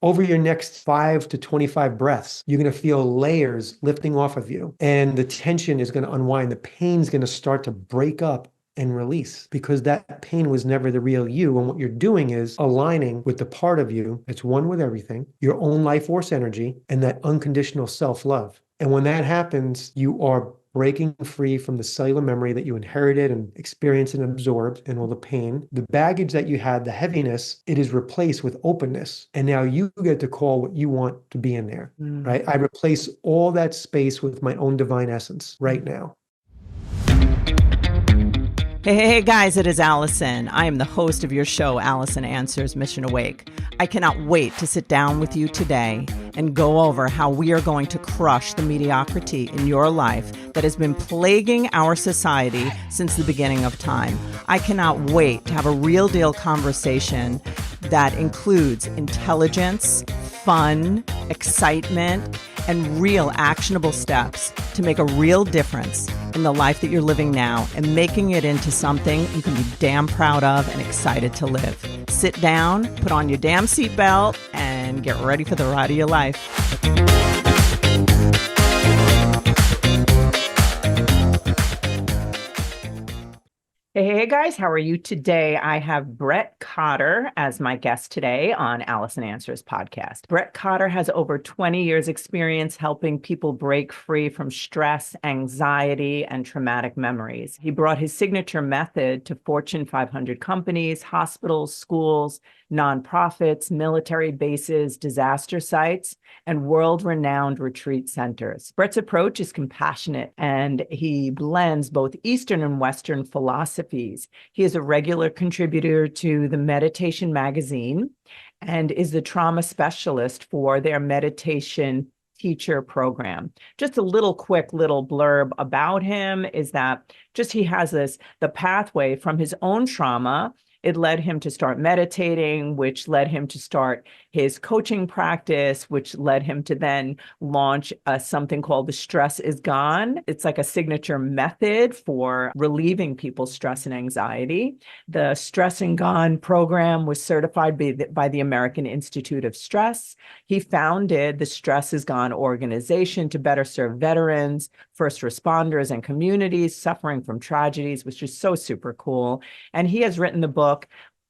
over your next 5 to 25 breaths, you're going to feel layers lifting off of you, and the tension is going to unwind. The pain's going to start to break up and release because that pain was never the real you. And what you're doing is aligning with the part of you that's one with everything, your own life force energy, and that unconditional self-love. And when that happens, you are breaking free from the cellular memory that you inherited and experienced and absorbed and all the pain. The baggage that you had, the heaviness, it is replaced with openness. And now you get to call what you want to be in there, right? I replace all that space with my own divine essence right now. Hey, guys, it is Allison. I am the host of your show, Allison Answers Mission Awake. I cannot wait to sit down with you today and go over how we are going to crush the mediocrity in your life that has been plaguing our society since the beginning of time. I cannot wait to have a real deal conversation that includes intelligence, fun, excitement, and real actionable steps to make a real difference in the life that you're living now and making it into something you can be damn proud of and excited to live. Sit down, put on your damn seatbelt, and get ready for the ride of your life. Hey guys, how are you today? I have Brett Cotter as my guest today on Allison Answers podcast. Brett Cotter has over 20 years experience helping people break free from stress, anxiety, and traumatic memories. He brought his signature method to Fortune 500 companies, hospitals, schools, nonprofits, military bases, disaster sites, and world-renowned retreat centers. Brett's approach is compassionate, and he blends both Eastern and Western philosophies. He is a regular contributor to the Meditation magazine and is the trauma specialist for their meditation teacher program. Just a quick little blurb about him is that just he has the pathway from his own trauma. It led him to start meditating, which led him to start his coaching practice, which led him to then launch something called the Stress is Gone. It's like a signature method for relieving people's stress and anxiety. The Stress and Gone program was certified by the American Institute of Stress. He founded the Stress is Gone organization to better serve veterans, first responders, and communities suffering from tragedies, which is so super cool. And he has written the book,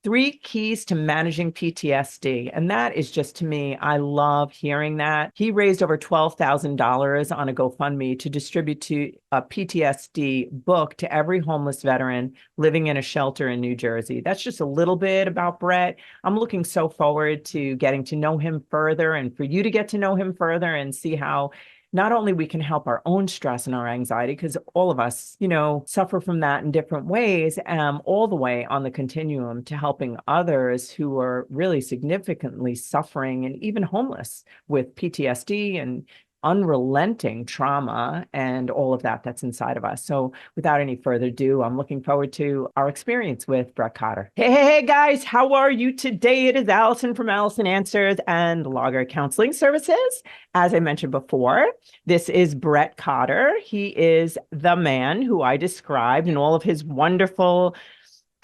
3 Keys to Managing PTSD. And that is just, to me, I love hearing that. He raised over $12,000 on a GoFundMe to distribute a PTSD book to every homeless veteran living in a shelter in New Jersey. That's just a little bit about Brett. I'm looking so forward to getting to know him further and for you to get to know him further and see how not only we can help our own stress and our anxiety, because all of us, suffer from that in different ways, all the way on the continuum to helping others who are really significantly suffering and even homeless with PTSD and unrelenting trauma and all of that that's inside of us. So without any further ado, I'm looking forward to our experience with Brett Cotter. Hey, guys, how are you today? It is Allison from Allison Answers and Logger Counseling Services. As I mentioned before, this is Brett Cotter. He is the man who I described in all of his wonderful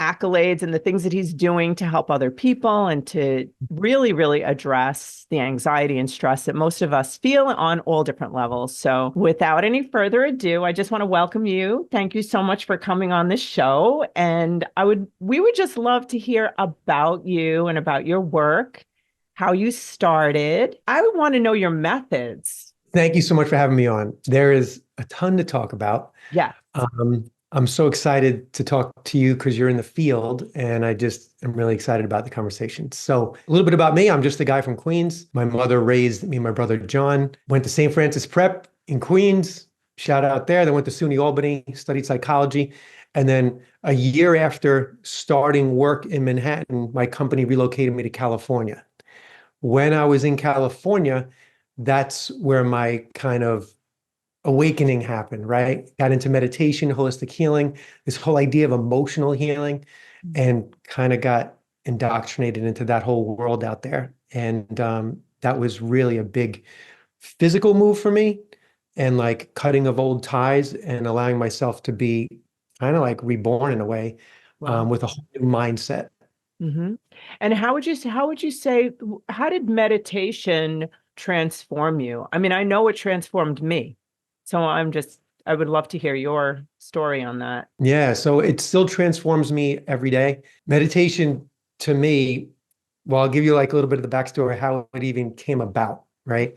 accolades and the things that he's doing to help other people and to really, really address the anxiety and stress that most of us feel on all different levels. So without any further ado, I just want to welcome you. Thank you so much for coming on this show. And we would just love to hear about you and about your work, how you started. I would want to know your methods. Thank you so much for having me on. There is a ton to talk about. Yeah. I'm so excited to talk to you because you're in the field, and I just am really excited about the conversation. So a little bit about me. I'm just a guy from Queens. My mother raised me and my brother John, went to St. Francis Prep in Queens. Shout out there. Then went to SUNY Albany, studied psychology. And then a year after starting work in Manhattan, my company relocated me to California. When I was in California, that's where my kind of awakening happened, right? Got into meditation, holistic healing, this whole idea of emotional healing, and kind of got indoctrinated into that whole world out there. And that was really a big physical move for me, and like cutting of old ties and allowing myself to be kind of like reborn in a way, Wow. with a whole new mindset. Hmm. And how did meditation transform you? I mean, I know it transformed me. So I would love to hear your story on that. Yeah, so it still transforms me every day. Meditation to me, well, I'll give you like a little bit of the backstory, how it even came about, right?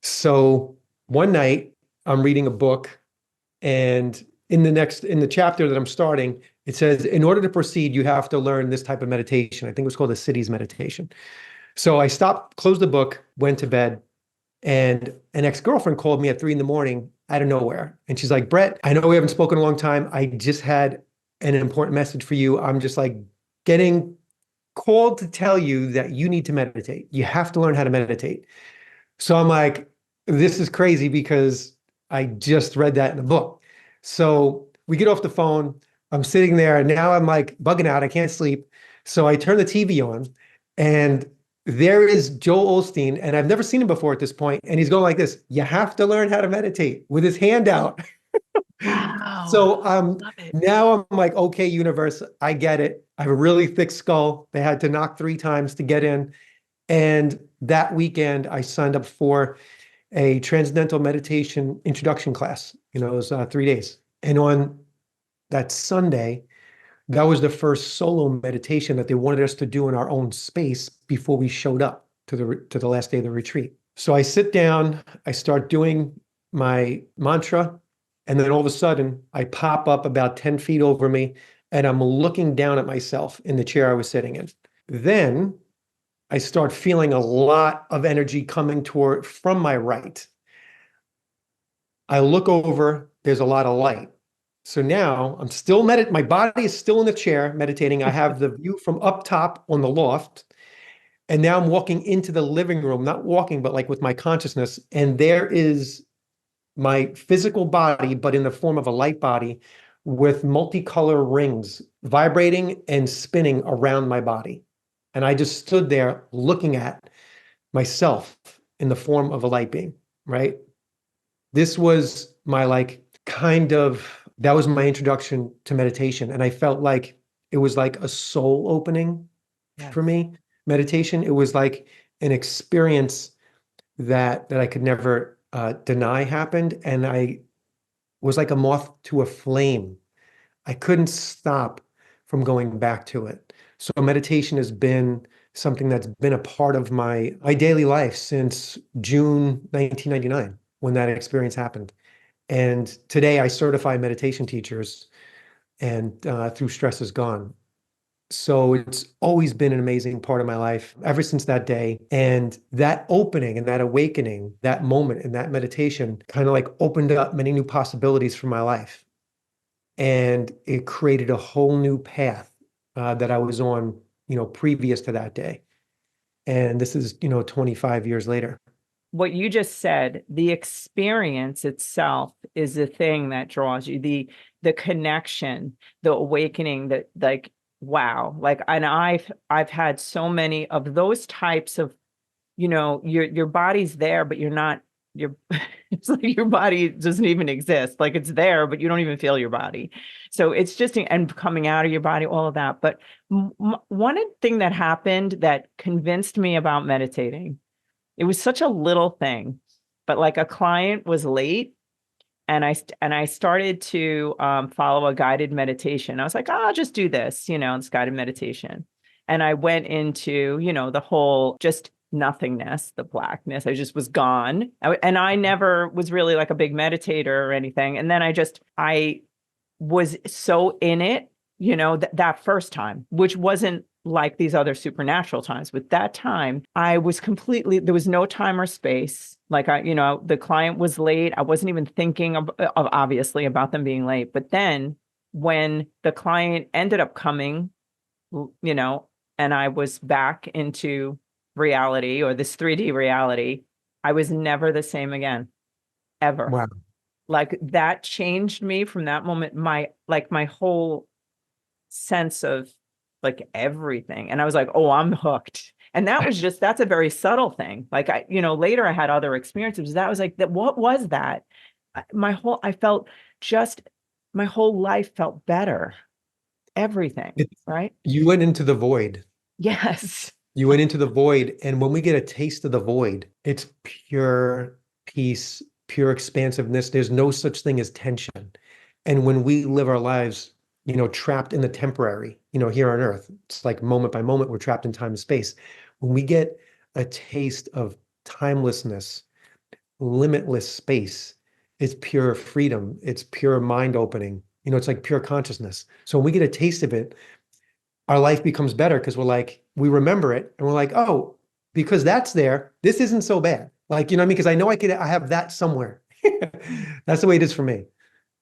So one night I'm reading a book, and in the chapter that I'm starting, it says, in order to proceed, you have to learn this type of meditation. I think it was called the cities meditation. So I stopped, closed the book, went to bed, and an ex-girlfriend called me at 3 in the morning out of nowhere. And she's like, Brett, I know we haven't spoken in a long time. I just had an important message for you. I'm just like getting called to tell you that you need to meditate. You have to learn how to meditate. So I'm like, this is crazy because I just read that in a book. So we get off the phone. I'm sitting there and now I'm like bugging out. I can't sleep. So I turn the TV on and there is Joel Osteen. And I've never seen him before at this point. And he's going like this, you have to learn how to meditate with his hand out. Wow. So Love it. now I'm like, okay, universe, I get it. I have a really thick skull. They had to knock 3 times to get in. And that weekend, I signed up for a transcendental meditation introduction class. It was 3 days. And on that Sunday, that was the first solo meditation that they wanted us to do in our own space before we showed up to the last day of the retreat. So I sit down, I start doing my mantra, and then all of a sudden I pop up about 10 feet over me and I'm looking down at myself in the chair I was sitting in. Then I start feeling a lot of energy coming toward from my right. I look over, there's a lot of light. So now I'm still my body is still in the chair meditating. I have the view from up top on the loft. And now I'm walking into the living room, not walking, but like with my consciousness. And there is my physical body, but in the form of a light body with multicolor rings vibrating and spinning around my body. And I just stood there looking at myself in the form of a light beam, right? This was my like kind of that was my introduction to meditation. And I felt like it was like a soul opening for Yes. me. Meditation, it was like an experience that I could never deny happened. And I was like a moth to a flame. I couldn't stop from going back to it. So meditation has been something that's been a part of my daily life since June 1999 when that experience happened. And today I certify meditation teachers and through Stress is Gone. So it's always been an amazing part of my life ever since that day. And that opening and that awakening, that moment and that meditation kind of like opened up many new possibilities for my life. And it created a whole new path that I was on, previous to that day. And this is, 25 years later. What you just said, the experience itself is the thing that draws you, the connection, the awakening, that like, wow. Like, and I've had so many of those types of, your body's there, but you're not, you're it's like your body doesn't even exist. Like it's there, but you don't even feel your body. So it's just, and coming out of your body, all of that. But one thing that happened that convinced me about meditating, it was such a little thing, but like a client was late and I started to follow a guided meditation. I was like, oh, I'll just do this, it's guided meditation. And I went into, the whole just nothingness, the blackness. I just was gone. And I never was really like a big meditator or anything. And then I was so in it, that first time, which wasn't like these other supernatural times. But that time, I was there was no time or space. Like the client was late. I wasn't even thinking of obviously about them being late. But then when the client ended up coming, and I was back into reality or this 3D reality, I was never the same again, ever. Wow. Like that changed me from that moment, my whole sense of like everything. And I was like, oh, I'm hooked. And that's a very subtle thing. Like later I had other experiences. That was like that. What was that? I felt just my whole life felt better. Everything. It, Right. you went into the void. Yes. You went into the void, and when we get a taste of the void, it's pure peace, pure expansiveness. There's no such thing as tension. And when we live our lives, trapped in the temporary, here on Earth, it's like moment by moment, we're trapped in time and space. When we get a taste of timelessness, limitless space, it's pure freedom. It's pure mind opening. It's like pure consciousness. So when we get a taste of it, our life becomes better because we remember it and we're like, oh, because that's there, this isn't so bad. Like, you know what I mean? Because I know I have that somewhere. That's the way it is for me.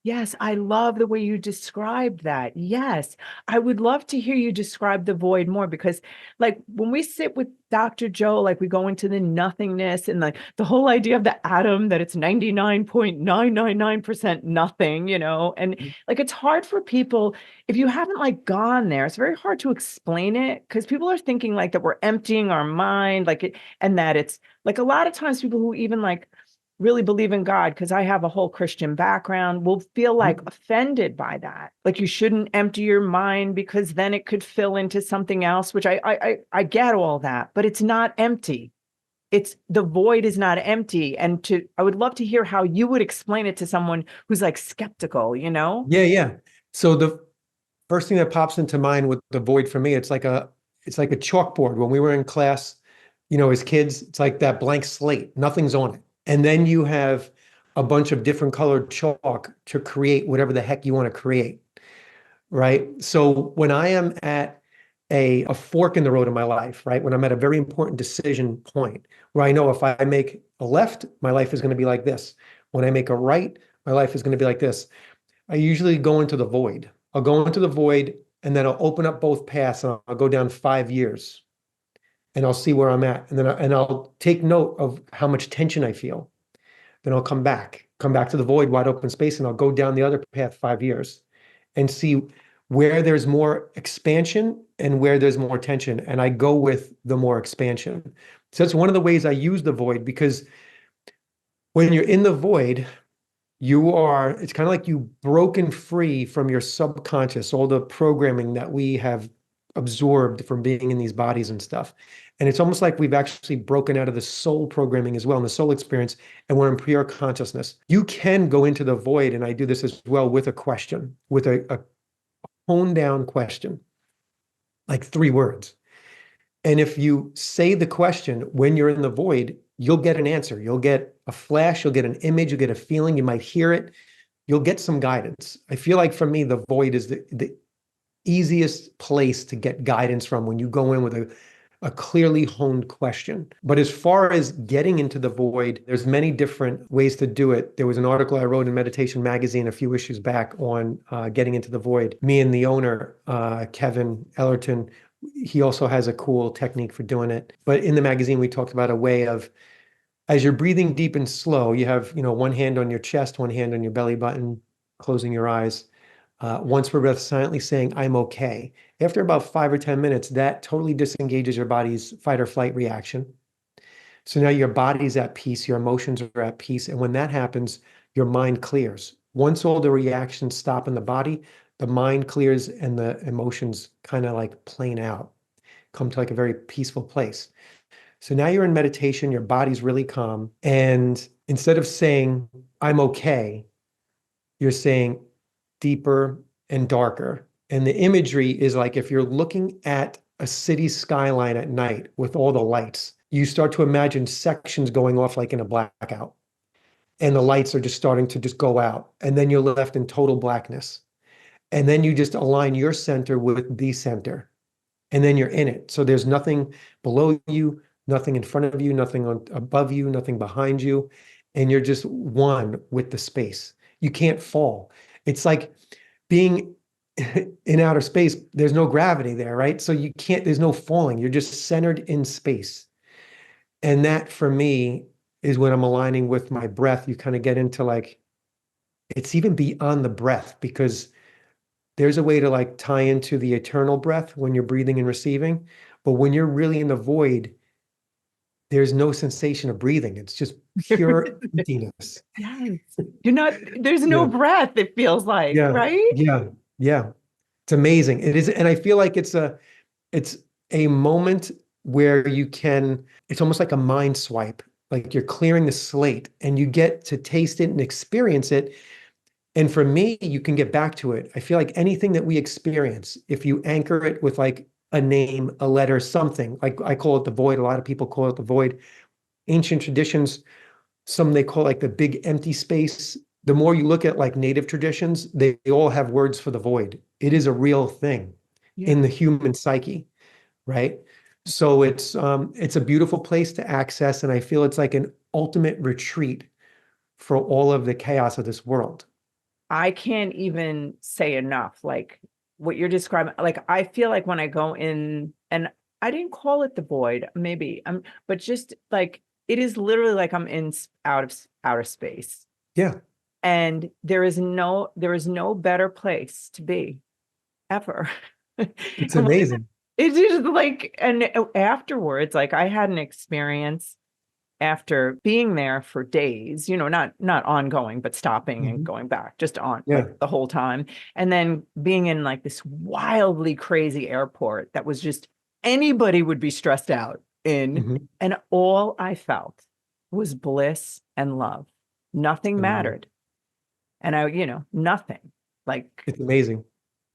Yes, I love the way you described that. Yes, I would love to hear you describe the void more because, like, when we sit with Dr. Joe, like, we go into the nothingness and like the whole idea of the atom that it's 99.999% nothing, and like it's hard for people if you haven't like gone there. It's very hard to explain it because people are thinking like that we're emptying our mind, like it, and that it's like a lot of times people who even like really believe in God, because I have a whole Christian background, will feel like offended by that. Like you shouldn't empty your mind because then it could fill into something else, which I get all that, but it's not empty. It's the void is not empty. And I would love to hear how you would explain it to someone who's like skeptical, you know? Yeah, yeah. So the first thing that pops into mind with the void for me, it's like a chalkboard. When we were in class, as kids, it's like that blank slate, nothing's on it. And then you have a bunch of different colored chalk to create whatever the heck you want to create, right? So when I am at a fork in the road in my life, right? When I'm at a very important decision point where I know if I make a left, my life is going to be like this. When I make a right, my life is going to be like this. I usually go into the void. I'll go into the void and then I'll open up both paths and I'll go down 5 years and I'll see where I'm at. And then I'll take note of how much tension I feel. Then I'll come back to the void, wide open space, and I'll go down the other path 5 years and see where there's more expansion and where there's more tension. And I go with the more expansion. So that's one of the ways I use the void because when you're in the void, it's kind of like you broken free from your subconscious, all the programming that we have absorbed from being in these bodies and stuff. And it's almost like we've actually broken out of the soul programming as well, and the soul experience, and we're in pure consciousness. You can go into the void, and I do this as well with a question, with a honed down question, like 3 words. And if you say the question when you're in the void, you'll get an answer. You'll get a flash, you'll get an image, you'll get a feeling, you might hear it, you'll get some guidance. I feel like for me, the void is the easiest place to get guidance from when you go in with a clearly honed question. But as far as getting into the void, there's many different ways to do it. There was an article I wrote in Meditation Magazine a few issues back on getting into the void. Me and the owner, Kevin Ellerton, he also has a cool technique for doing it. But in the magazine, we talked about a way of, as you're breathing deep and slow, you have, one hand on your chest, one hand on your belly button, closing your eyes. Once per breath, silently saying, I'm okay. After about 5 or 10 minutes, that totally disengages your body's fight or flight reaction. So now your body's at peace, your emotions are at peace. And when that happens, your mind clears. Once all the reactions stop in the body, the mind clears and the emotions kind of like plane out, come to like a very peaceful place. So now you're in meditation, your body's really calm. And instead of saying, I'm okay, you're saying deeper and darker. And the imagery is like if you're looking at a city skyline at night with all the lights, you start to imagine sections going off like in a blackout. And the lights are just starting to just go out. And then you're left in total blackness. And then you just align your center with the center. And then you're in it. So there's nothing below you, nothing in front of you, nothing above you, nothing behind you. And you're just one with the space. You can't fall. It's like being in outer space, there's no gravity there, right? So there's no falling. You're just centered in space. And that for me is when I'm aligning with my breath, you kind of get into like, it's even beyond the breath because there's a way to like tie into the eternal breath when you're breathing and receiving. But when you're really in the void, there's no sensation of breathing. It's just pure emptiness. Yes. There's no Yeah. breath, it feels like, Yeah. right? Yeah. Yeah. It's amazing. It is. And I feel like it's a moment where it's almost like a mind swipe, like you're clearing the slate and you get to taste it and experience it. And for me, you can get back to it. I feel like anything that we experience, if you anchor it with like a name, a letter, something, like I call it the void. A lot of people call it the void. Ancient traditions, some they call like the big empty space. The more you look at like native traditions, they all have words for the void. It is a real thing Yeah. in the human psyche, right? So it's a beautiful place to access, and I feel it's like an ultimate retreat for all of the chaos of this world. I can't even say enough. Like what you're describing, like I feel like when I go in, and I didn't call it the void, maybe, but just like it is literally like I'm in out of outer space. Yeah, And there is no better place to be ever. it's And amazing. it is like, and afterwards, like I had an experience after being there for days, not ongoing, but stopping and Mhm. going back, just on Yeah. like the whole time. And then being in like this wildly crazy airport that was just anybody would be stressed out in. Mhm. And all I felt was bliss and love. Nothing Amazing. mattered. And nothing. Like, It's amazing.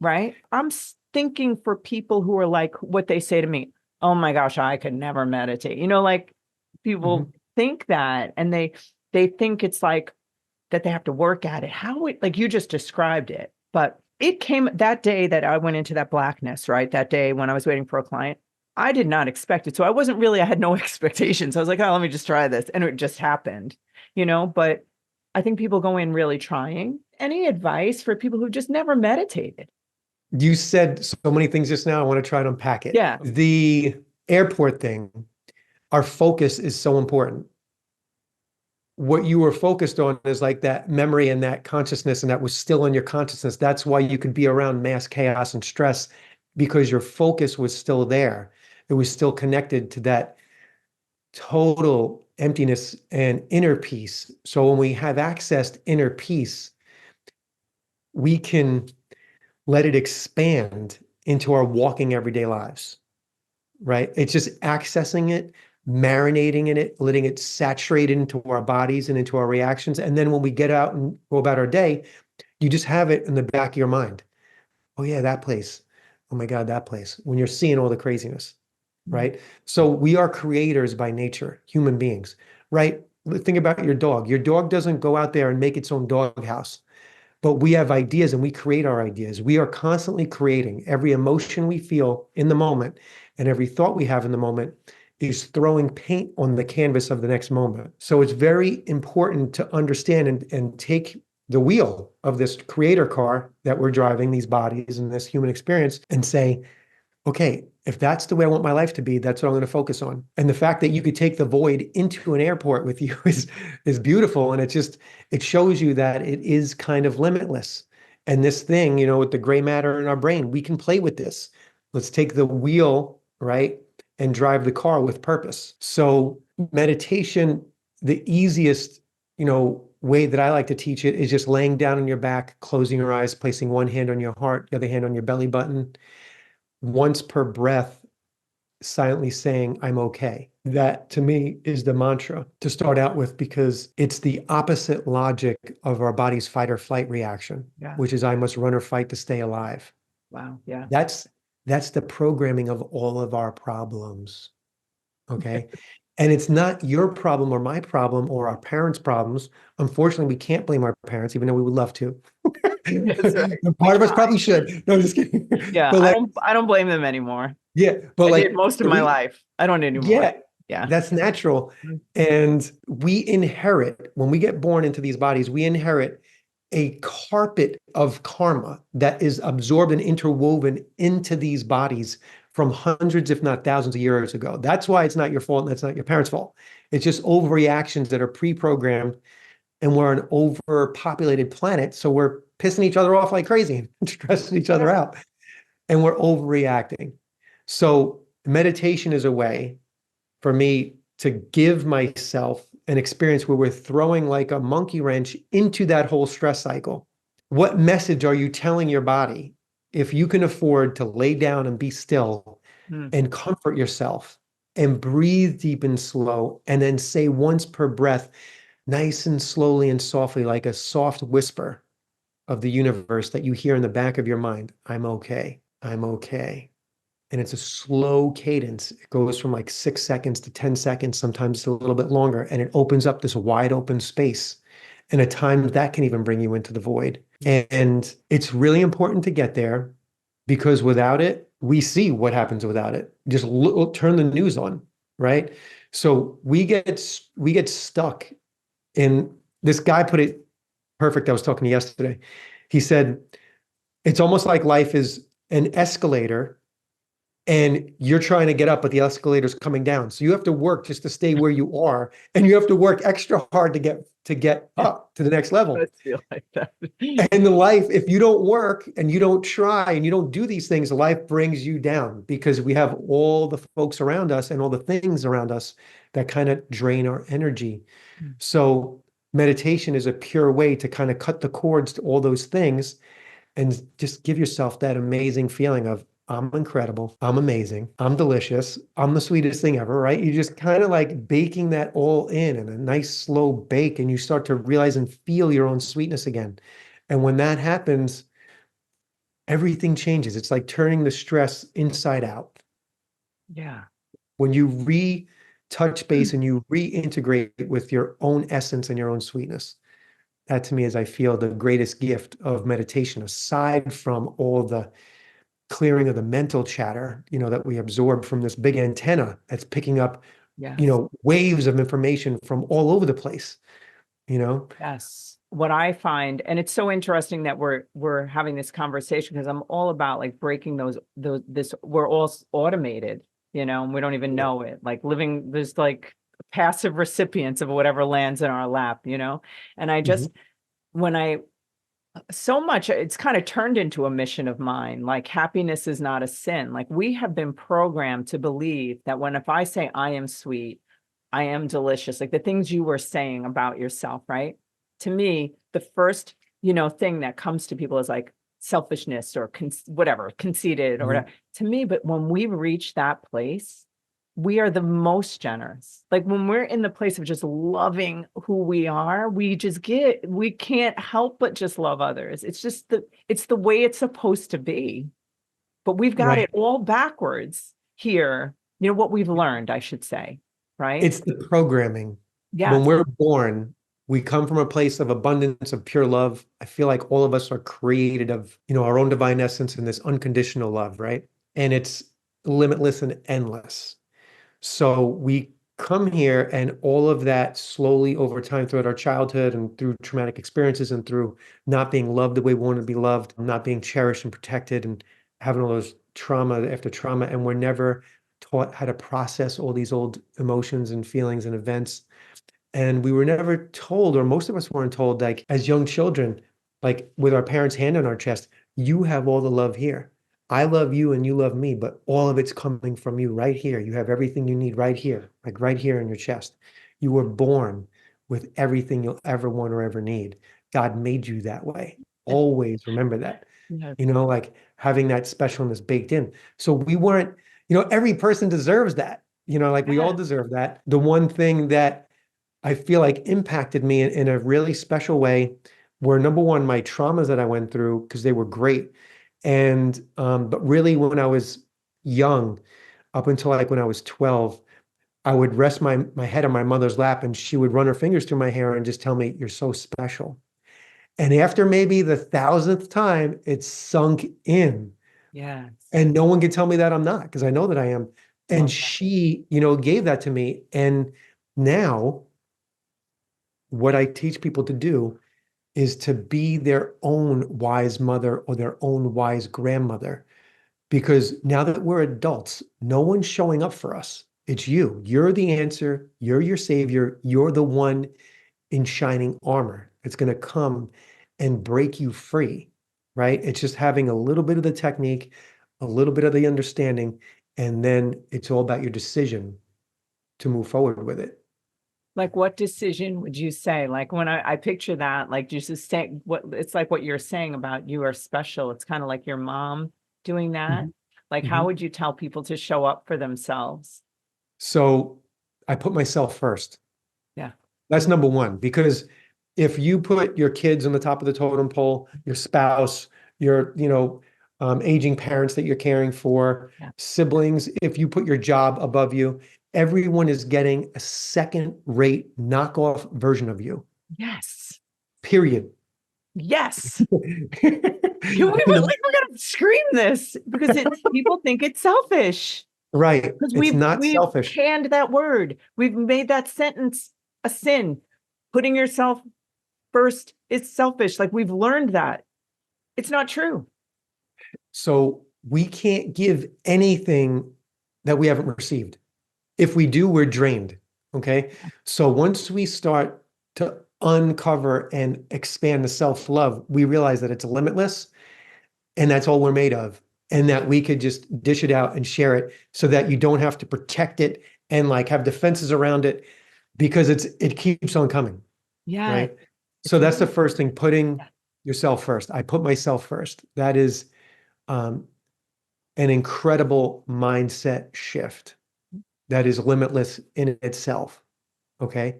right? I'm thinking for people who are like what they say to me, oh my gosh, I could never meditate. Like people Mhm. think that, and they think it's like that they have to work at it. Like you just described it, but it came that day that I went into that blackness, right? That day when I was waiting for a client, I did not expect it. So I had no expectations. I was like, oh, let me just try this. And it just happened. But I think people go in really trying. Any advice for people who just never meditated? You said so many things just now. I want to try and unpack it. Yeah. The airport thing, our focus is so important. What you were focused on is like that memory and that consciousness, and that was still in your consciousness. That's why you could be around mass chaos and stress, because your focus was still there. It was still connected to that total emptiness and inner peace. So when we have accessed inner peace, we can let it expand into our walking everyday lives, right? It's just accessing it, marinating in it, letting it saturate into our bodies and into our reactions. And then when we get out and go about our day, you just have it in the back of your mind. Oh, yeah, that place. Oh, my God, that place. When you're seeing all the craziness, right? So we are creators by nature, human beings, right? Think about your dog. Your dog doesn't go out there and make its own doghouse. But we have ideas and we create our ideas. We are constantly creating. Every emotion we feel in the moment and every thought we have in the moment is throwing paint on the canvas of the next moment. So it's very important to understand and take the wheel of this creator car that we're driving, these bodies and this human experience, and say, okay, if that's the way I want my life to be, that's what I'm going to focus on. And the fact that you could take the void into an airport with you is beautiful. And it shows you that it is kind of limitless. And this thing, with the gray matter in our brain, we can play with this. Let's take the wheel, right? And drive the car with purpose. So meditation, the easiest, way that I like to teach it is just laying down on your back, closing your eyes, placing one hand on your heart, the other hand on your belly button, once per breath, silently saying, I'm okay. That to me is the mantra to start out with, because it's the opposite logic of our body's fight or flight reaction, Yeah. which is I must run or fight to stay alive. Wow. Yeah. That's that's the programming of all of our problems. Okay. And it's not your problem or my problem or our parents' problems. Unfortunately, we can't blame our parents, even though we would love to. That's right. We Part of us try. probably should. No, I'm just kidding. Yeah. But like, I don't blame them anymore. yeah, but I did like most of my we, life. I don't anymore. yeah, Yeah. that's natural. And we inherit, when we get born into these bodies, we inherit a carpet of karma that is absorbed and interwoven into these bodies from hundreds, if not thousands of years ago. That's why it's not your fault and that's not your parents' fault. It's just overreactions that are pre-programmed, and we're an overpopulated planet. So we're pissing each other off like crazy and stressing each other Yeah. out, and we're overreacting. So meditation is a way for me to give myself an experience where we're throwing like a monkey wrench into that whole stress cycle. What message are you telling your body? If you can afford to lay down and be still, Mm. and comfort yourself and breathe deep and slow. And then say once per breath, nice and slowly and softly, like a soft whisper of the universe that you hear in the back of your mind, I'm okay. I'm okay. And it's a slow cadence. It goes from like 6 seconds to 10 seconds, sometimes it's a little bit longer. And it opens up this wide open space. And at times that can even bring you into the void. And it's really important to get there because without it, we see what happens without it. Just turn the news on, right? So we get stuck in this guy put it perfect. I was talking to yesterday. He said, it's almost like life is an escalator and you're trying to get up, but the escalator's coming down. So you have to work just to stay where you are, and you have to work extra hard to get up to the next level. Does feel like that. And the life, if you don't work and you don't try and you don't do these things, life brings you down because we have all the folks around us and all the things around us that kind of drain our energy. So meditation is a pure way to kind of cut the cords to all those things and just give yourself that amazing feeling of I'm incredible, I'm amazing, I'm delicious, I'm the sweetest thing ever, right? You just kind of like baking that all in a nice slow bake, and you start to realize and feel your own sweetness again. And when that happens, everything changes. It's like turning the stress inside out. Yeah. When you touch base and you reintegrate with your own essence and your own sweetness. That to me is, I feel, the greatest gift of meditation, aside from all the clearing of the mental chatter, that we absorb from this big antenna that's picking up, Yes. waves of information from all over the place, you know? Yes. What I find, and it's so interesting that we're having this conversation because I'm all about like breaking this we're all automated, and we don't even Yeah. know it. Like living, there's like passive recipients of whatever lands in our lap. And I Mhm. just when I so much it's kind of turned into a mission of mine. Like happiness is not a sin. Like we have been programmed to believe that if I say I am sweet, I am delicious, like the things you were saying about yourself, right? To me, the first, thing that comes to people is like selfishness or whatever, conceited or whatever Mhm. to me. But when we reach that place, we are the most generous. Like when we're in the place of just loving who we are, we can't help but just love others. It's the way it's supposed to be. But we've got Right. it all backwards here. What we've learned, I should say, right? It's the programming. When Yes. we're born, we come from a place of abundance, of pure love. I feel like all of us are created of, our own divine essence and this unconditional love, right? And it's limitless and endless. So we come here, and all of that slowly over time throughout our childhood and through traumatic experiences and through not being loved the way we want to be loved, not being cherished and protected, and having all those trauma after trauma. And we're never taught how to process all these old emotions and feelings and events. And we were never told, or most of us weren't told, like as young children, like with our parents' hand on our chest, you have all the love here. I love you and you love me, but all of it's coming from you right here. You have everything you need right here, like right here in your chest. You were born with everything you'll ever want or ever need. God made you that way. Always remember that, Yeah. like having that specialness baked in. So we weren't, every person deserves that, like we all Yes. deserve that. The one thing that I feel like impacted me in a really special way were, number one, my traumas that I went through, because they were great. And but really when I was young, up until like when I was 12, I would rest my head on my mother's lap and she would run her fingers through my hair and just tell me, you're so special. And after maybe the thousandth time, it sunk in. Yes. And no one can tell me that I'm not, because I know that I am. And Love that. she, gave that to me. And now what I teach people to do is to be their own wise mother or their own wise grandmother. Because now that we're adults, no one's showing up for us. It's you. You're the answer. You're your savior. You're the one in shining armor. It's going to come and break you free, right? It's just having a little bit of the technique, a little bit of the understanding, and then it's all about your decision to move forward with it. Like what decision would you say? Like when I picture that, like just say what it's like what you're saying about you are special. It's kind of like your mom doing that. Mhm. Like, how would you tell people to show up for themselves? So I put myself first. Yeah. That's number one, because if you put your kids on the top of the totem pole, your spouse, your, aging parents that you're caring for, Yeah. siblings, if you put your job above you, everyone is getting a second-rate knockoff version of you, Yes. period. Yes. Can we You know, like we're gonna scream this because people think it's selfish right. because It's not we've selfish. canned that word. We've made that sentence a sin. Putting yourself first is selfish. Like we've learned that. It's not true. So we can't give anything that we haven't received. If we do, we're drained. Okay. So once we start to uncover and expand the self-love, we realize that it's limitless and that's all we're made of. And that we could just dish it out and share it so that you don't have to protect it and like have defenses around it because it keeps on coming. Yeah. Right. So It's that's the really, first thing, putting yourself first. I put myself first. That is um, an incredible mindset shift that is limitless in itself. Okay.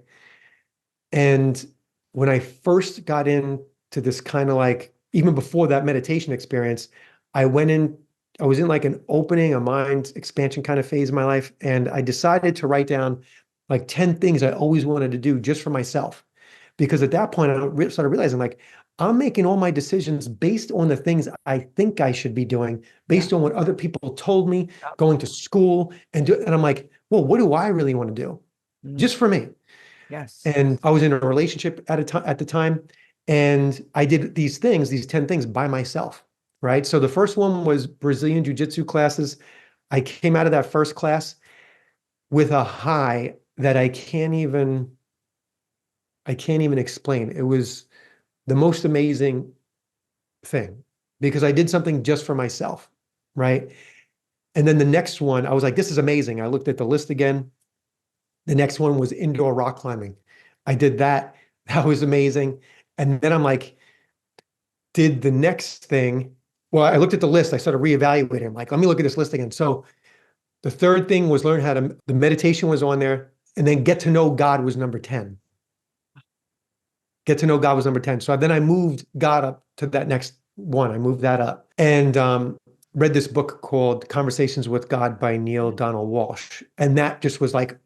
And when I first got into this kind of like, even before that meditation experience, I went in, I was in like an opening, a mind expansion kind of phase in my life. And I decided to write down like 10 things I always wanted to do just for myself. Because at that point, I started realizing like, I'm making all my decisions based on the things I think I should be doing, yeah. based on what other people told me, going to school, and I'm like, well, what do I really want to do? Mm, Just for me. yes. And I was in a relationship at the time, and I did these things, these 10 things by myself, right? So the first one was Brazilian jiu-jitsu classes. I came out of that first class with a high that I can't even explain. It was the most amazing thing because I did something just for myself, right? And then the next one, I was like, this is amazing. I looked at the list again. The next one was indoor rock climbing. I did that. That was amazing. And then I'm like, did the next thing. Well, I looked at the list. I started reevaluating. I'm like, let me look at this list again. So the third thing was learn how to, the meditation was on there. And then get to know God was number 10. Get to know God was number 10. So then I moved God up to that next one. I moved that up and read this book called Conversations with God by Neil Donald Walsh. And that just was like,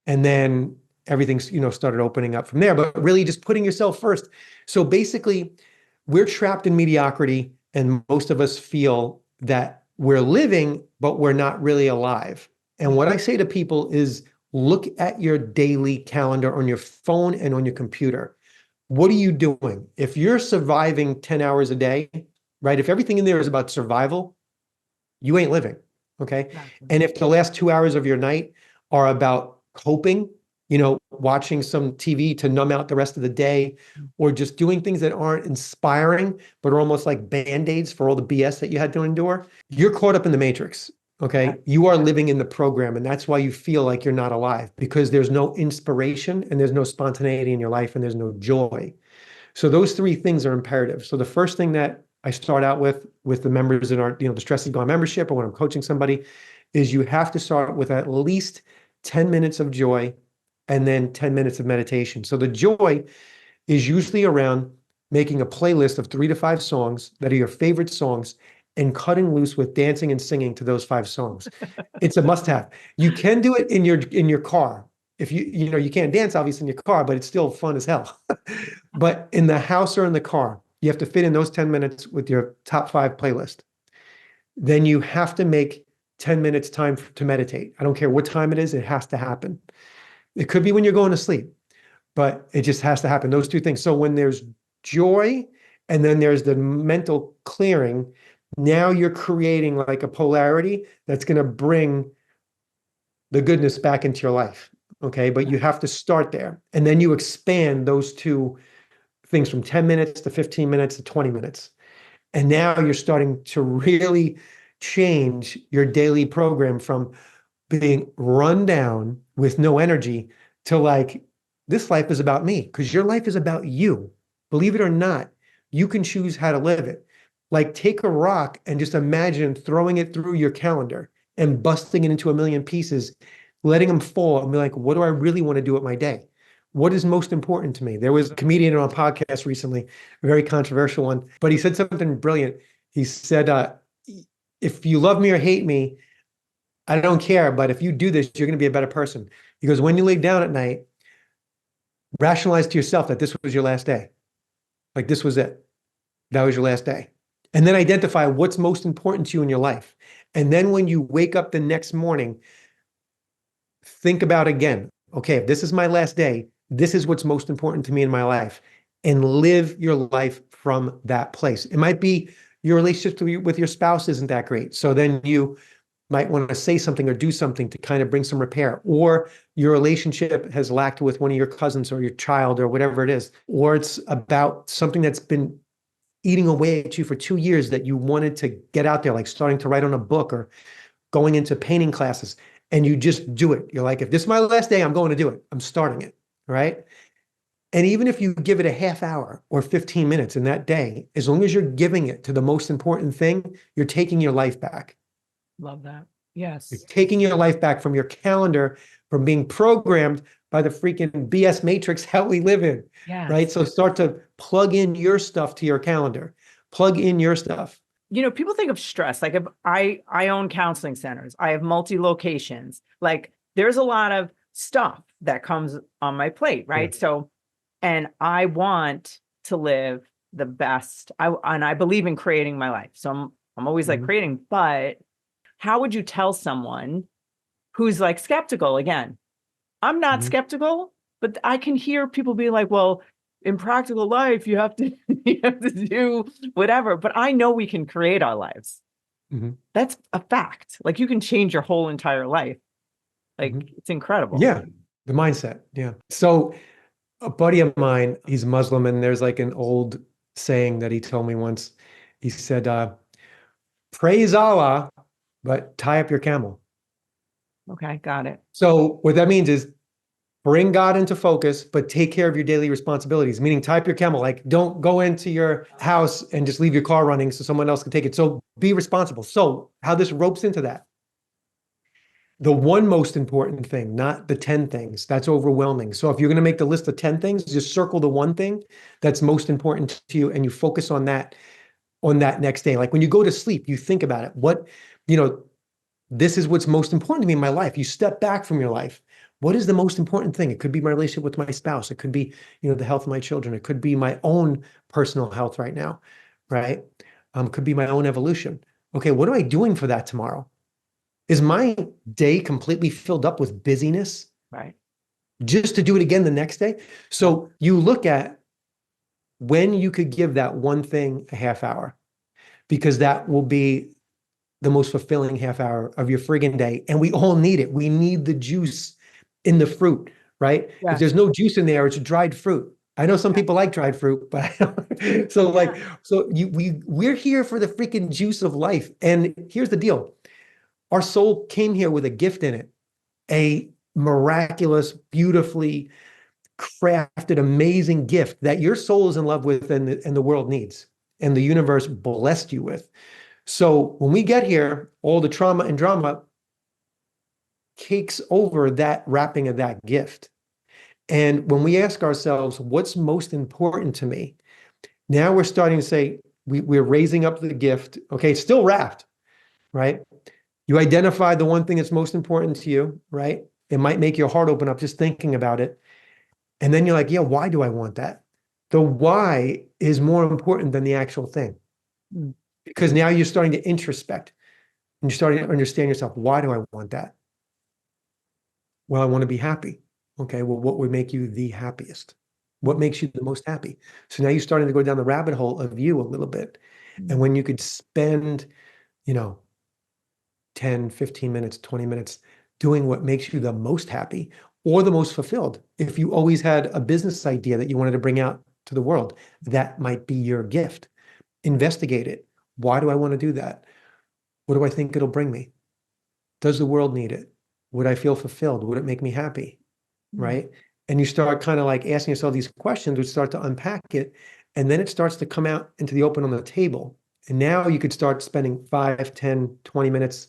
and then everything's, started opening up from there, but really just putting yourself first. So basically, we're trapped in mediocrity, and most of us feel that we're living, but we're not really alive. And what I say to people is look at your daily calendar on your phone and on your computer. What are you doing? If you're surviving 10 hours a day, right? If everything in there is about survival, you ain't living. Okay. Exactly. And if the last 2 hours of your night are about coping, watching some TV to numb out the rest of the day, or just doing things that aren't inspiring, but are almost like band-aids for all the BS that you had to endure, you're caught up in the matrix. Okay. You are living in the program. And that's why you feel like you're not alive because there's no inspiration and there's no spontaneity in your life and there's no joy. So those three things are imperative. So the first thing that I start out with the members in our, the Stress is Gone membership, or when I'm coaching somebody, is you have to start with at least 10 minutes of joy and then 10 minutes of meditation. So the joy is usually around making a playlist of 3 to 5 songs that are your favorite songs and cutting loose with dancing and singing to those 5 songs. It's a must-have. You can do it in your car. If you can't dance obviously in your car, but it's still fun as hell. But in the house or in the car, you have to fit in those 10 minutes with your top 5 playlist. Then you have to make 10 minutes time to meditate. I don't care what time it is, it has to happen. It could be when you're going to sleep, but it just has to happen. Those two things. So when there's joy and then there's the mental clearing, now you're creating like a polarity that's going to bring the goodness back into your life. Okay. But you have to start there. And then you expand those two things from 10 minutes to 15 minutes to 20 minutes. And now you're starting to really change your daily program from being run down with no energy to like, this life is about me because your life is about you. Believe it or not, you can choose how to live it. Like take a rock and just imagine throwing it through your calendar and busting it into a million pieces, letting them fall and be like, what do I really want to do with my day? What is most important to me? There was a comedian on a podcast recently, a very controversial one, but he said something brilliant. He said, if you love me or hate me, I don't care, but if you do this, you're going to be a better person. Because when you lay down at night, rationalize to yourself that this was your last day. Like this was it. That was your last day. And then identify what's most important to you in your life. And then when you wake up the next morning, think about again, okay, if this is my last day, this is what's most important to me in my life. And live your life from that place. It might be your relationship with your spouse isn't that great. So then you might want to say something or do something to kind of bring some repair. Or your relationship has lacked with one of your cousins or your child or whatever it is. Or it's about something that's been eating away at you for 2 years that you wanted to get out there, like starting to write on a book or going into painting classes, and you just do it. You're like, if this is my last day, I'm going to do it. I'm starting it, right? And even if you give it a half hour or 15 minutes in that day, as long as you're giving it to the most important thing, you're taking your life back. Love that. You're Yes. taking your life back from your calendar, from being programmed by the freaking BS matrix that we live in, right? Yes. So start to plug in your stuff to your calendar, plug in your stuff. People think of stress. Like if I own counseling centers. I have multi locations. Like there's a lot of stuff that comes on my plate, right? Yeah. So, and I want to live the best. I believe in creating my life. So I'm always like Mhm. creating, but how would you tell someone who's like skeptical again? I'm not Mhm. skeptical, but I can hear people be like, well, in practical life, you have to you have to do whatever. But I know we can create our lives. Mhm. That's a fact. Like you can change your whole entire life. Like Mhm. it's incredible. Yeah, the mindset. Yeah. So a buddy of mine, he's Muslim, and there's like an old saying that he told me once. He said, praise Allah, but tie up your camel. Okay, got it. So what that means is bring God into focus, but take care of your daily responsibilities, meaning tie up your camel. Like don't go into your house and just leave your car running so someone else can take it. So be responsible. So how this ropes into that. The one most important thing, not the 10 things. That's overwhelming. So if you're going to make the list of 10 things, just circle the one thing that's most important to you and you focus on that next day. Like when you go to sleep, you think about it. You know, this is what's most important to me in my life. You step back from your life. What is the most important thing? It could be my relationship with my spouse. It could be, the health of my children. It could be my own personal health right now, right? Could be my own evolution. Okay, what am I doing for that tomorrow? Is my day completely filled up with busyness Right. just to do it again the next day? Yeah. So you look at when you could give that one thing a half hour, because that will be the most fulfilling half hour of your friggin' day. And we all need it. We need the juice in the fruit, right? If Yes. there's no juice in there, it's dried fruit. I know some Yeah. people like dried fruit, but I don't. So like, Yeah. we're here for the freaking juice of life. And here's the deal. Our soul came here with a gift in it, a miraculous, beautifully crafted, amazing gift that your soul is in love with and the world needs and the universe blessed you with. So when we get here, all the trauma and drama cakes over that wrapping of that gift. And when we ask ourselves, what's most important to me? Now we're starting to say, we're raising up the gift. Okay, it's still wrapped, right? You identify the one thing that's most important to you, right? It might make your heart open up just thinking about it. And then you're like, yeah, why do I want that? The why is more important than the actual thing. Mm. Because now you're starting to introspect and you're starting to understand yourself. Why do I want that? Well, I want to be happy. Okay, well, what would make you the happiest? What makes you the most happy? So now you're starting to go down the rabbit hole of you a little bit. And Mm. when you could spend, you know, 10, 15 minutes, 20 minutes doing what makes you the most happy or the most fulfilled. If you always had a business idea that you wanted to bring out to the world, that might be your gift. Investigate it. Why do I want to do that? What do I think it'll bring me? Does the world need it? Would I feel fulfilled? Would it make me happy? Mm. Right? And you start kind of like asking yourself these questions, which start to unpack it. And then it starts to come out into the open on the table. And now you could start spending 5, 10, 20 minutes,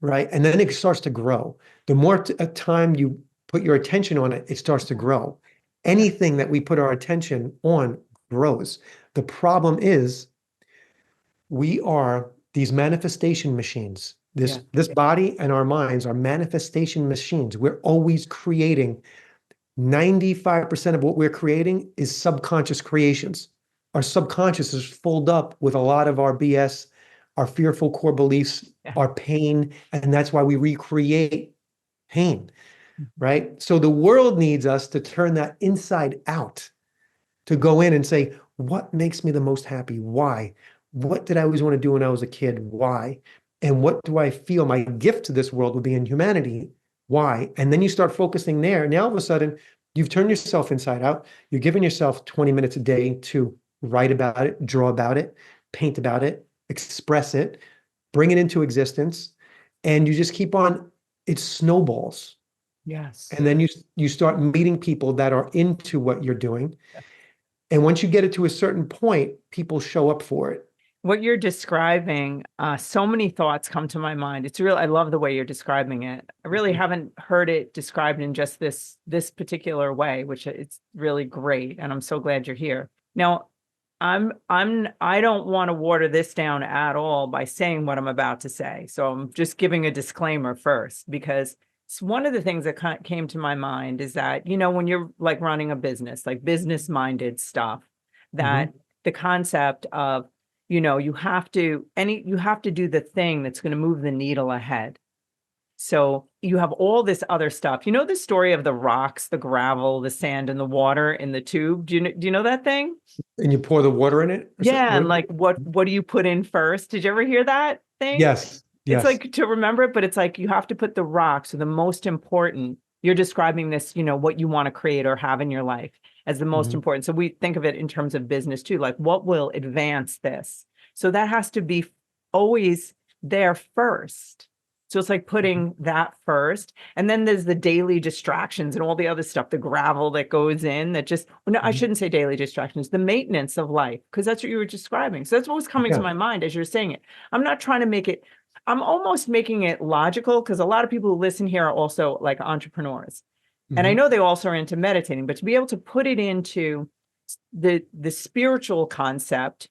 right? And then it starts to grow. The more time you put your attention on it, it starts to grow. Yeah. Anything that we put our attention on grows. The problem is we are these manifestation machines. Yeah. This body and our minds are manifestation machines. We're always creating. 95% of what we're creating is subconscious creations. Our subconscious is filled up with a lot of our BS, our fearful core beliefs, Yeah. our pain, and that's why we recreate pain, Mhm. right? So the world needs us to turn that inside out, to go in and say, what makes me the most happy? Why? What did I always want to do when I was a kid? Why? And what do I feel my gift to this world would be in humanity? Why? And then you start focusing there. Now, all of a sudden, you've turned yourself inside out. You're giving yourself 20 minutes a day to write about it, draw about it, paint about it, express it, bring it into existence. And you just keep on, it snowballs. Yes. And then you start meeting people that are into what you're doing. And once you get it to a certain point, people show up for it. What you're describing, so many thoughts come to my mind. It's real. I love the way you're describing it. I really haven't heard it described in just this particular way, which it's really great. And I'm so glad you're here. Now, I don't want to water this down at all by saying what I'm about to say. So I'm just giving a disclaimer first, because it's one of the things that came to my mind is that, when you're like running a business, like business minded stuff, that the concept of you have to do the thing that's going to move the needle ahead. So you have all this other stuff. You know the story of the rocks, the gravel, the sand, and the water in the tube? Do you know that thing? And you pour the water in it? Or Yeah, and what? like what do you put in first? Did you ever hear that thing? Yes, It's yes. like to remember it, but it's like you have to put the rocks, so the most important. You're describing this, what you want to create or have in your life as the most Mhm. important. So we think of it in terms of business too, like what will advance this? So that has to be always there first. So it's like putting that first. And then there's the daily distractions and all the other stuff, the gravel that goes in that just, no, I Mhm. shouldn't say daily distractions, the maintenance of life, because that's what you were describing. So that's what was coming to Yeah. my mind as you're saying it. I'm not trying to make it, I'm almost making it logical, because a lot of people who listen here are also like entrepreneurs. And I Mhm. know they also are into meditating, but to be able to put it into the spiritual concept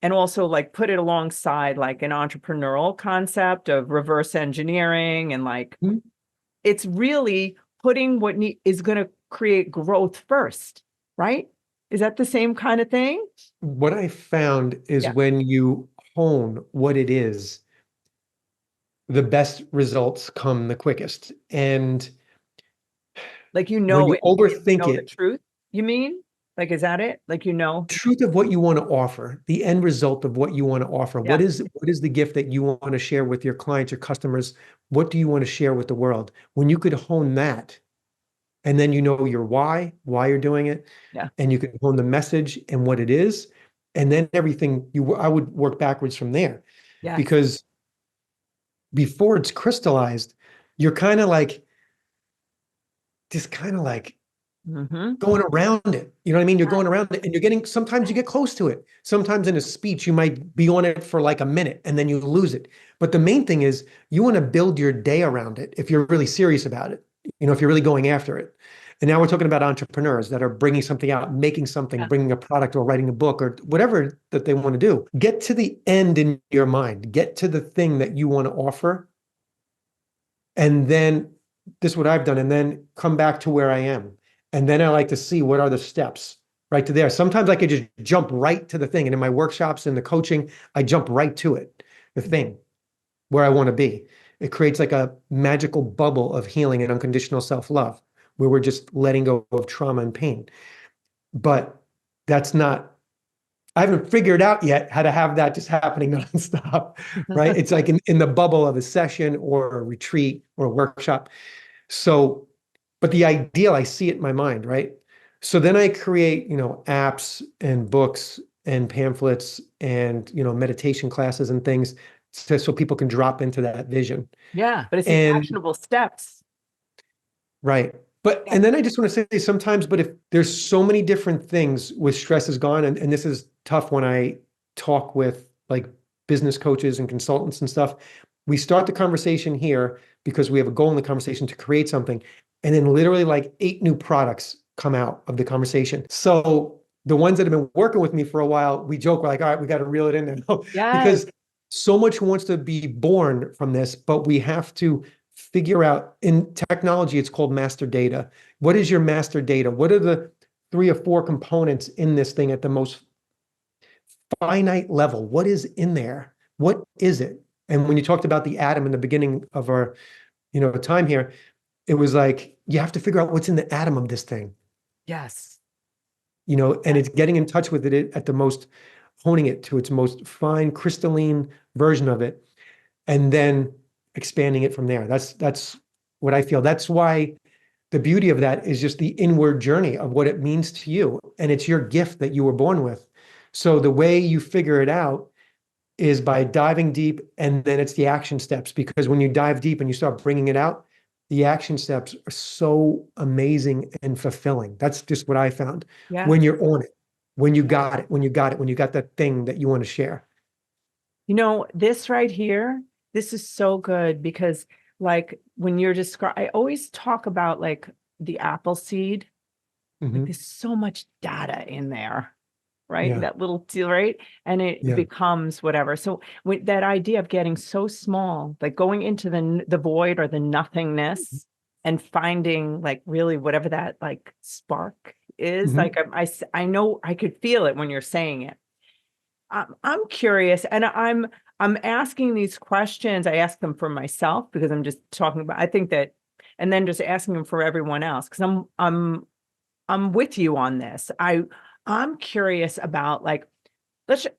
and also like put it alongside like an entrepreneurial concept of reverse engineering and like Mhm. it's really putting what is going to create growth first, right? Is that the same kind of thing? What I found is Yeah. when you hone what it is, the best results come the quickest. And Like when you it, overthink the it, truth, you mean? Like, is that it? Like, truth of what you want to offer, the end result of what you want to offer. Yeah. What is the gift that you want to share with your clients, your customers? What do you want to share with the world? When you could hone that, and then you know your why you're doing it, Yeah. and you can hone the message and what it is, and then everything I would work backwards from there. Yes. Because before it's crystallized, you're kind of like Mm-hmm. going around it. You know what I mean? You're going around it and you're getting, sometimes you get close to it. Sometimes in a speech, you might be on it for like a minute and then you lose it. But the main thing is you want to build your day around it if you're really serious about it, if you're really going after it. And now we're talking about entrepreneurs that are bringing something out, making something, Yeah. bringing a product or writing a book or whatever that they want to do. Get to the end in your mind, get to the thing that you want to offer. And then this is what I've done, and then come back to where I am. And then I like to see what are the steps right to there. Sometimes I could just jump right to the thing. And in my workshops and the coaching, I jump right to it, the thing where I want to be. It creates like a magical bubble of healing and unconditional self-love where we're just letting go of trauma and pain. But that's not, I haven't figured out yet how to have that just happening nonstop, right? It's like in the bubble of a session or a retreat or a workshop. So, but the ideal, I see it in my mind, right? So then I create, apps and books and pamphlets and, meditation classes and things so people can drop into that vision. Yeah. But it's these And actionable steps. right. But, Yeah. and then I just want to say sometimes, but if there's so many different things with stress is gone, and this is tough when I talk with like business coaches and consultants and stuff. We start the conversation here because we have a goal in the conversation to create something. And then literally like 8 new products come out of the conversation. So the ones that have been working with me for a while, we joke, we're like, all right, we got to reel it in there. Yes. Because so much wants to be born from this, but we have to figure out in technology, it's called master data. What is your master data? What are the 3 or 4 components in this thing at the most finite level? What is in there? What is it? And when you talked about the atom in the beginning of our, time here, it was like you have to figure out what's in the atom of this thing, Yes. and it's getting in touch with it at the most, honing it to its most fine crystalline version of it, and then expanding it from there. That's what I feel. That's why the beauty of that is just the inward journey of what it means to you. And it's your gift that you were born with. So the way you figure it out is by diving deep, and then it's the action steps. Because when you dive deep and you start bringing it out, the action steps are so amazing and fulfilling. That's just what I found Yeah. when you're on it, when you got it, when you got it, when you got that thing that you want to share. This right here, this is so good because like when you're describing, I always talk about like the apple seed, like Hmm. there's so much data in there, right? Yeah. That little deal, right? And it Yeah. becomes whatever. So with that idea of getting so small, like going into the void or the nothingness and finding like really whatever that like spark is, Hmm. like I know I could feel it when you're saying it. I'm curious, and I'm asking these questions. I ask them for myself because I'm just talking about. I think that, and then just asking them for everyone else because I'm with you on this. I'm curious about like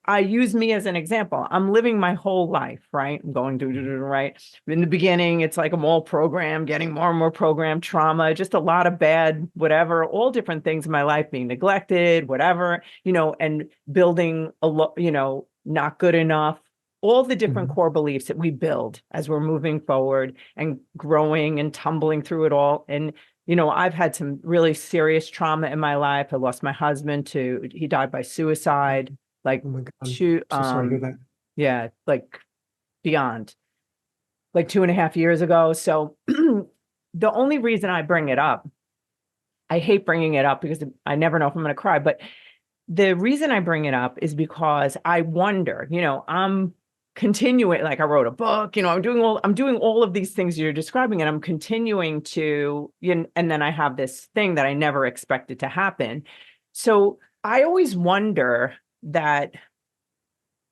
I use me as an example. I'm living my whole life, right? I'm going to right. In the beginning, it's like I'm all programmed, getting more and more programmed, trauma, just a lot of bad, whatever, all different things in my life, being neglected, whatever, and building not good enough, all the different Hmm. core beliefs that we build as we're moving forward and growing and tumbling through it all. And I've had some really serious trauma in my life. I lost my husband he died by suicide like Oh my God. I'm two so sorry to hear that. yeah, like beyond like 2.5 years ago. So the only reason I bring it up, I hate bringing it up because I never know if I'm going to cry, but the reason I bring it up is because I wonder, I'm continuing, like I wrote a book, I'm doing all of these things you're describing, and I'm continuing to, and then I have this thing that I never expected to happen. So I always wonder that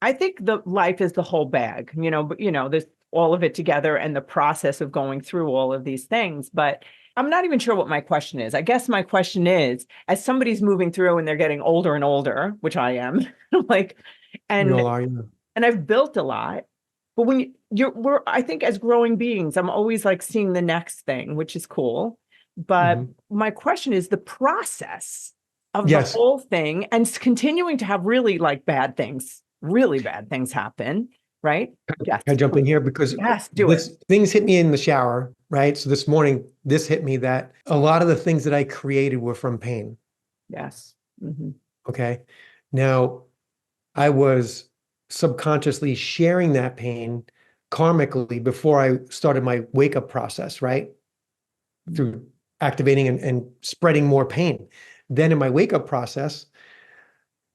I think the life is the whole bag, but there's all of it together and the process of going through all of these things. But I'm not even sure what my question is. I guess my question is, as somebody's moving through and they're getting older and older, which I am, like, We and all are. and I've built a lot. But when I think as growing beings, I'm always like seeing the next thing, which is cool. But Hmm. my question is the process of the Yes. whole thing and continuing to have really bad things happen, right? Yes. Can I jump in here? Because Yes, do it. this things hit me in the shower, right? So this morning, this hit me that a lot of the things that I created were from pain. Yes. Hmm. Okay. Now, I was subconsciously sharing that pain karmically before I started my wake up process, right? Through activating and spreading more pain. Then in my wake up process,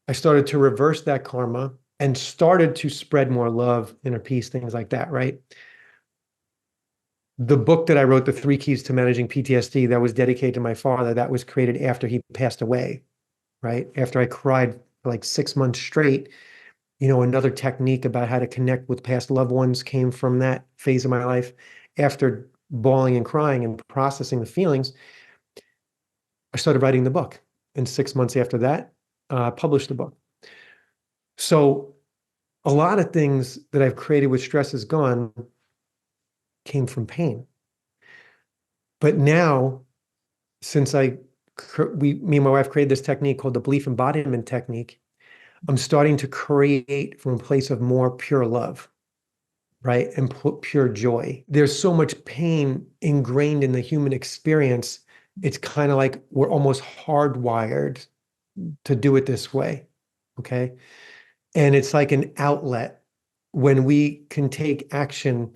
I started to reverse that karma and started to spread more love, inner peace, things like that, right? The book that I wrote, The Three Keys to Managing PTSD, that was dedicated to my father, that was created after he passed away, right? After I cried for like 6 months straight, another technique about how to connect with past loved ones came from that phase of my life. After bawling and crying and processing the feelings, I started writing the book. And 6 months after that, published the book. So a lot of things that I've created with Stress Is Gone came from pain. But now, since me and my wife created this technique called the belief embodiment technique, I'm starting to create from a place of more pure love, right? And pure joy. There's so much pain ingrained in the human experience. It's kind of like we're almost hardwired to do it this way. Okay. And it's like an outlet when we can take action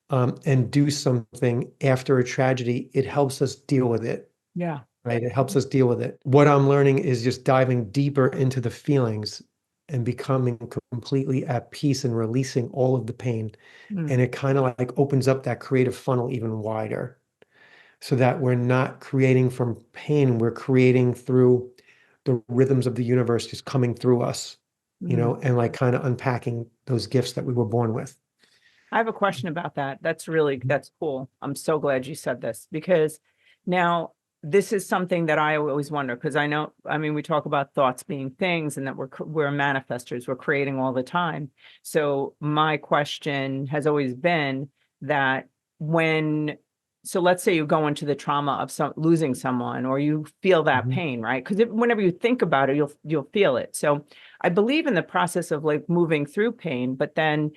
and do something after a tragedy, it helps us deal with it, Yeah. right? It helps us deal with it. What I'm learning is just diving deeper into the feelings and becoming completely at peace and releasing all of the pain. Mm, And it kind of like opens up that creative funnel even wider so that we're not creating from pain, we're creating through the rhythms of the universe just coming through us, mm. and like kind of unpacking those gifts that we were born with. I have a question about that. That's cool. I'm so glad you said this because now this is something that I always wonder because I know, I mean, we talk about thoughts being things and that we're manifestors, we're creating all the time. So my question has always been that when, so let's say you go into the trauma of losing someone or you feel that Mhm. pain, right? Because whenever you think about it, you'll feel it. So I believe in the process of like moving through pain, but then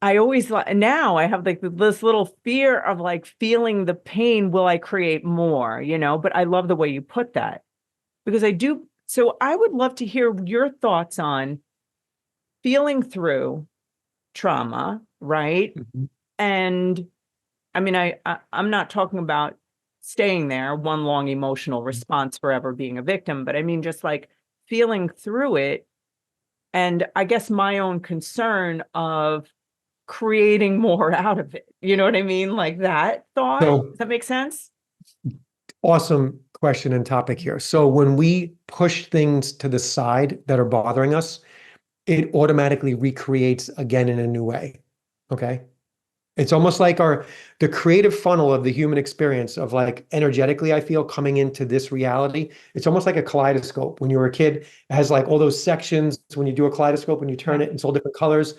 I always now I have like this little fear of like feeling the pain. Will I create more? But I love the way you put that because I do. So I would love to hear your thoughts on feeling through trauma, right? Mhm. And I mean, I'm not talking about staying there, one long emotional response forever being a victim, but I mean just like feeling through it. And I guess my own concern of creating more out of it. You know what I mean? Like that thought. So Does that make sense? awesome question and topic here. So when we push things to the side that are bothering us, it automatically recreates again in a new way. Okay. It's almost like the creative funnel of the human experience of like energetically, I feel coming into this reality. It's almost like a kaleidoscope. When you were a kid, it has like all those sections. When you do a kaleidoscope, when you turn Yeah. it, it's all different colors.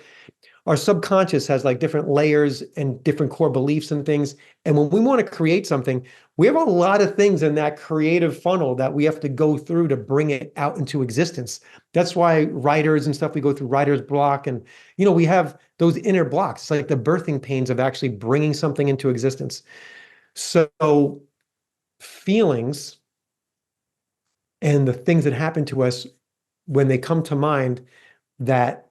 Our subconscious has like different layers and different core beliefs and things. And when we want to create something, we have a lot of things in that creative funnel that we have to go through to bring it out into existence. That's why writers and stuff, we go through writer's block and, we have those inner blocks. It's like the birthing pains of actually bringing something into existence. So feelings and the things that happen to us when they come to mind that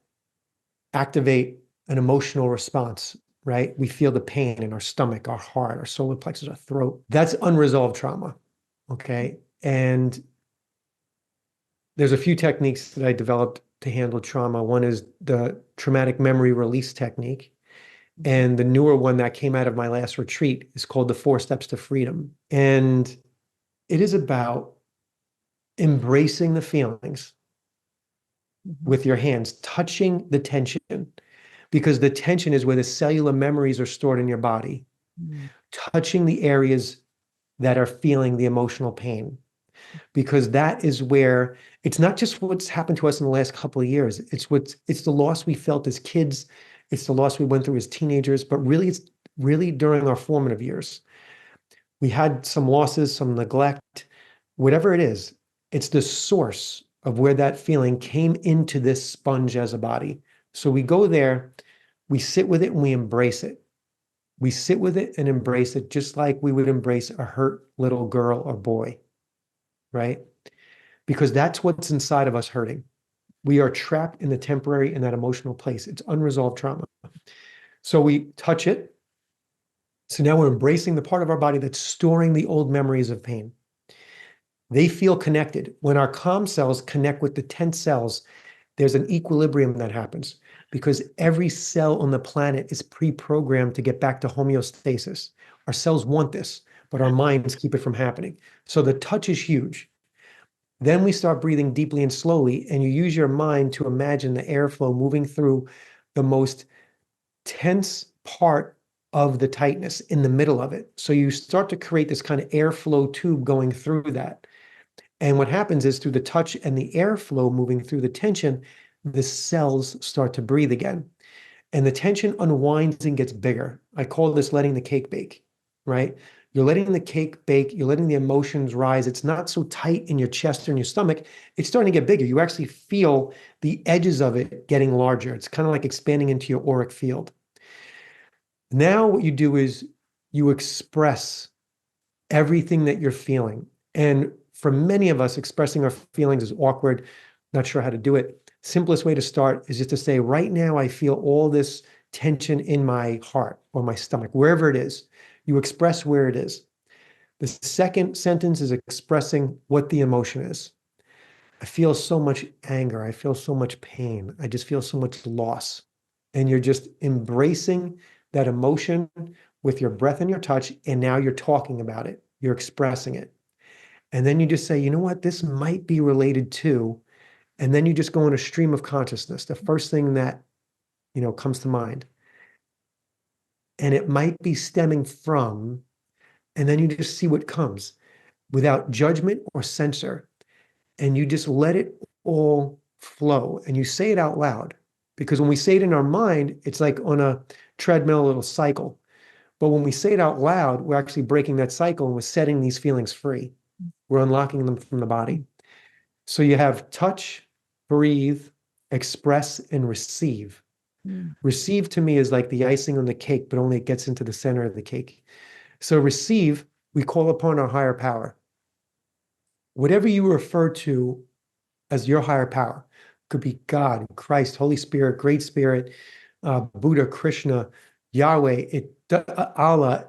activate an emotional response, right? We feel the pain in our stomach, our heart, our solar plexus, our throat. That's unresolved trauma. Okay. And there's a few techniques that I developed to handle trauma. One is the traumatic memory release technique. And the newer one that came out of my last retreat is called the 4 Steps to Freedom. And it is about embracing the feelings Mhm. with your hands, touching the tension, because the tension is where the cellular memories are stored in your body, Mhm. touching the areas that are feeling the emotional pain, because that is where it's not just what's happened to us in the last couple of years. It's the loss we felt as kids. It's the loss we went through as teenagers, but really it's really during our formative years. We had some losses, some neglect, whatever it is, it's the source of where that feeling came into this sponge as a body. So we go there, we sit with it and we embrace it. We sit with it and embrace it just like we would embrace a hurt little girl or boy, right? Because that's what's inside of us hurting. We are trapped in the temporary in that emotional place. It's unresolved trauma. So we touch it. So now we're embracing the part of our body that's storing the old memories of pain. They feel connected. When our calm cells connect with the tense cells, there's an equilibrium that happens because every cell on the planet is pre-programmed to get back to homeostasis. Our cells want this, but our minds keep it from happening. So the touch is huge. Then we start breathing deeply and slowly, and you use your mind to imagine the airflow moving through the most tense part of the tightness in the middle of it. So you start to create this kind of airflow tube going through that. And what happens is through the touch and the airflow moving through the tension, the cells start to breathe again. And the tension unwinds and gets bigger. I call this letting the cake bake, right? You're letting the cake bake, you're letting the emotions rise. It's not so tight in your chest or in your stomach. It's starting to get bigger. You actually feel the edges of it getting larger. It's kind of like expanding into your auric field. Now, what you do is you express everything that you're feeling. And for many of us, expressing our feelings is awkward, not sure how to do it. simplest way to start is just to say, right now, I feel all this tension in my heart or my stomach, wherever it is. You express where it is. The second sentence is expressing what the emotion is. I feel so much anger. I feel so much pain. I just feel so much loss. And you're just embracing that emotion with your breath and your touch. And now you're talking about it. You're expressing it. And then you just say, you know what? This might be related to, and then you just go in a stream of consciousness. The first thing that, comes to mind. And it might be stemming from, and then you just see what comes without judgment or censor. And you just let it all flow and you say it out loud. Because when we say it in our mind, it's like on a treadmill, a little cycle. But when we say it out loud, we're actually breaking that cycle and we're setting these feelings free. We're unlocking them from the body. So you have touch, breathe, express, and receive. Receive to me is like the icing on the cake, but only it gets into the center of the cake. So receive, we call upon our higher power. Whatever you refer to as your higher power, could be God, Christ, Holy Spirit, Great Spirit, Buddha, Krishna, Yahweh, Allah,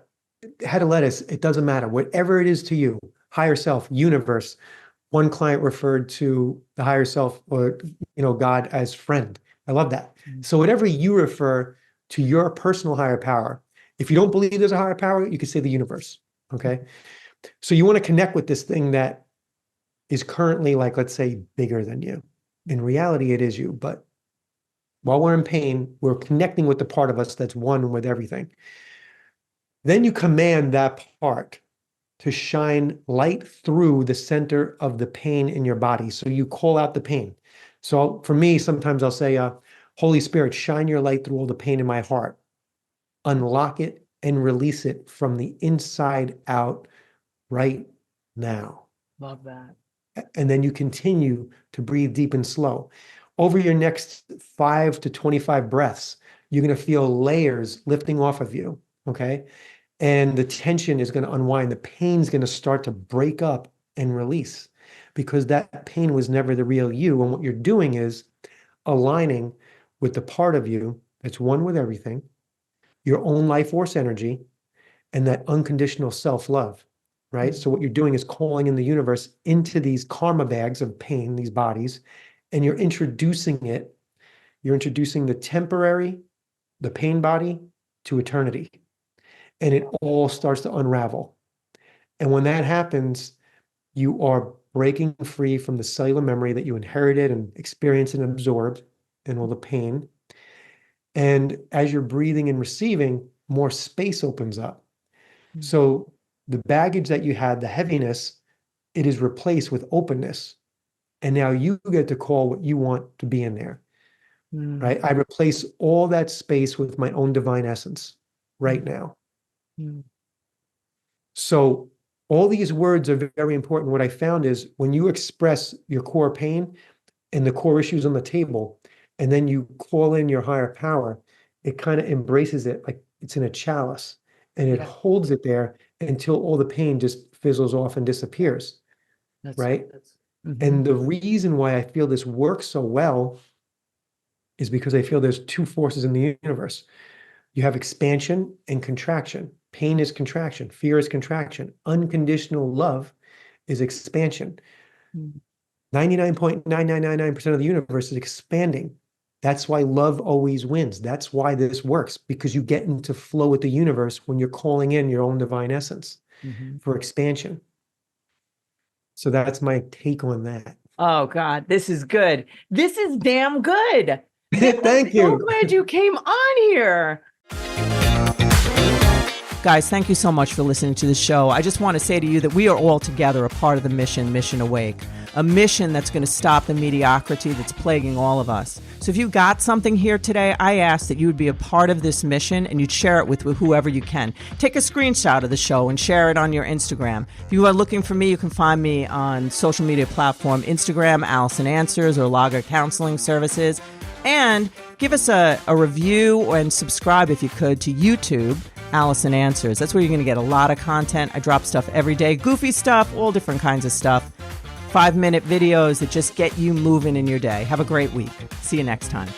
head of lettuce, it doesn't matter. Whatever it is to you, higher self, universe. One client referred to the higher self or, God as friend. I love that. So whatever you refer to your personal higher power, if you don't believe there's a higher power, you could say the universe, okay? So you want to connect with this thing that is currently, like, let's say, bigger than you. In reality, it is you, but while we're in pain, we're connecting with the part of us that's one with everything. Then you command that part to shine light through the center of the pain in your body. So you call out the pain. So for me, sometimes I'll say, Holy Spirit, shine your light through all the pain in my heart. Unlock it and release it from the inside out right now. Love that. And then you continue to breathe deep and slow. Over your next 5 to 25 breaths, you're going to feel layers lifting off of you, okay? And the tension is going to unwind. The pain's going to start to break up and release because that pain was never the real you. And what you're doing is aligning with the part of you that's one with everything, your own life force energy, and that unconditional self-love, right? So what you're doing is calling in the universe into these karma bags of pain, these bodies, and you're introducing it. You're introducing the temporary, the pain body to eternity. And it all starts to unravel. And when that happens, you are breaking free from the cellular memory that you inherited and experienced and absorbed and all the pain. And as you're breathing and receiving, more space opens up. So the baggage that you had, the heaviness, it is replaced with openness. And now you get to call what you want to be in there, right? I replace all that space with my own divine essence right now. So all these words are very important. What I found is when you express your core pain and the core issues on the table, and then you call in your higher power, it kind of embraces it like it's in a chalice and it holds it there until all the pain just fizzles off and disappears, right? And the reason why I feel this works so well is because I feel there's two forces in the universe. You have expansion and contraction. Pain is contraction. Fear is contraction. Unconditional love is expansion. 99.9999% of the universe is expanding. That's why love always wins. That's why this works, because you get into flow with the universe when you're calling in your own divine essence for expansion. So that's my take on that. Oh, God, this is good. This is damn good. Thank you. I'm so glad you came on here. Guys, thank you so much for listening to the show. I just want to say to you that we are all together a part of the Mission Awake, a mission that's going to stop the mediocrity that's plaguing all of us. So if you got something here today, I ask that you would be a part of this mission and you'd share it with whoever you can. Take a screenshot of the show and share it on your Instagram. If you are looking for me, you can find me on social media platform Instagram, Allison Answers, or Lager Counseling Services. And give us a review and subscribe if you could to YouTube, Allison Answers. That's where you're going to get a lot of content. I drop stuff every day, goofy stuff, all different kinds of stuff. 5-minute videos that just get you moving in your day. Have a great week. See you next time.